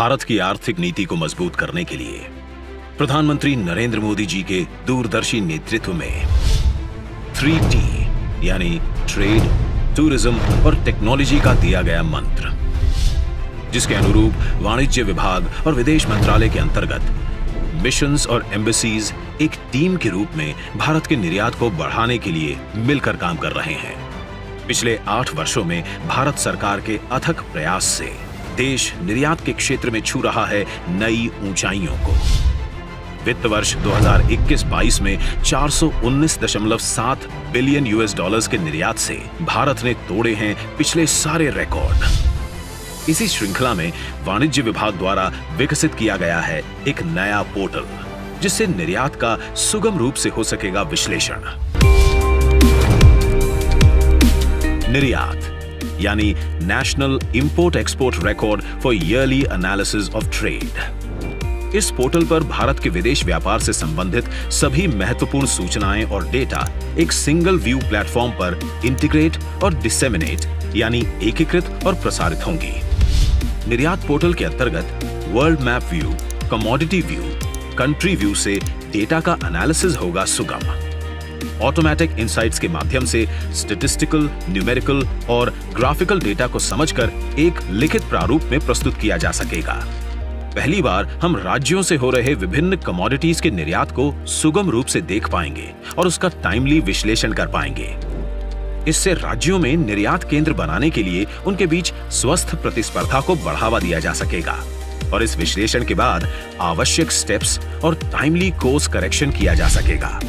भारत की आर्थिक नीति को मजबूत करने के लिए प्रधानमंत्री नरेंद्र मोदी जी के दूरदर्शी नेतृत्व में 3T यानी ट्रेड, टूरिज्म और टेक्नोलॉजी का दिया गया मंत्र, जिसके अनुरूप वाणिज्य विभाग और विदेश मंत्रालय के अंतर्गत मिशंस और एम्बेसीज एक टीम के रूप में भारत के निर्यात को बढ़ाने के लिए मिलकर काम कर रहे हैं। पिछले 8 वर्षों में भारत सरकार के अथक प्रयास से देश निर्यात के क्षेत्र में छू रहा है नई ऊंचाइयों को। वित्त वर्ष 2021-22 में 419.7 बिलियन US डॉलर्स के निर्यात से भारत ने तोड़े हैं पिछले सारे रिकॉर्ड। इसी श्रृंखला में वाणिज्य विभाग द्वारा विकसित किया गया है एक नया पोर्टल, जिससे निर्यात का सुगम रूप से हो सकेगा विश्लेषण। निर्यात यानी national import export record for yearly analysis of trade. इस पोर्टल पर भारत के विदेश व्यापार से संबंधित सभी महत्वपूर्ण सूचनाएं और डेटा एक सिंगल व्यू प्लेटफॉर्म पर इंटीग्रेट और डिसेमिनेट यानी एकीकृत और प्रसारित होंगी। निर्यात पोर्टल के अंतर्गत world map view, commodity view, country view से डेटा का एनालिसिस होगा सुगम। ऑटोमेटिक इनसाइट्स के माध्यम से स्टैटिस्टिकल, न्यूमेरिकल और ग्राफिकल डेटा को समझकर एक लिखित प्रारूप में प्रस्तुत किया जा सकेगा। पहली बार हम राज्यों से हो रहे विभिन्न कमोडिटीज के निर्यात को सुगम रूप से देख पाएंगे और उसका टाइमली विश्लेषण कर पाएंगे। इससे राज्यों में निर्यात केंद्र बनाने के लिए उनके बीच स्वस्थ प्रतिस्पर्धा को बढ़ावा दिया जा सकेगा और इस विश्लेषण के बाद आवश्यक स्टेप्स और टाइमली कोर्स करेक्शन किया जा सकेगा।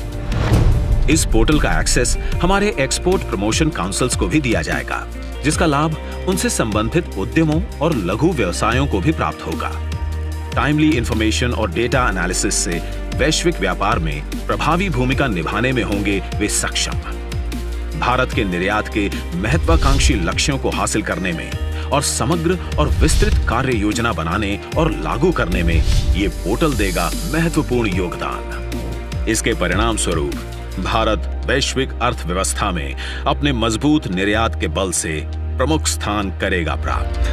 इस पोर्टल का एक्सेस हमारे एक्सपोर्ट प्रमोशन काउंसिल्स को भी दिया जाएगा, जिसका लाभ उनसे संबंधित उद्यमों और लघु व्यवसायों को भी प्राप्त होगा। टाइमली इंफॉर्मेशन और डेटा एनालिसिस से वैश्विक व्यापार में प्रभावी भूमिका निभाने में होंगे वे सक्षम। भारत के निर्यात के महत्वाकांक्षी लक्ष्यों को हासिल करने में और समग्र और विस्तृत कार्य योजना बनाने और लागू करने में ये पोर्टल देगा महत्वपूर्ण योगदान। इसके परिणाम स्वरूप भारत वैश्विक अर्थव्यवस्था में अपने मजबूत निर्यात के बल से प्रमुख स्थान करेगा प्राप्त।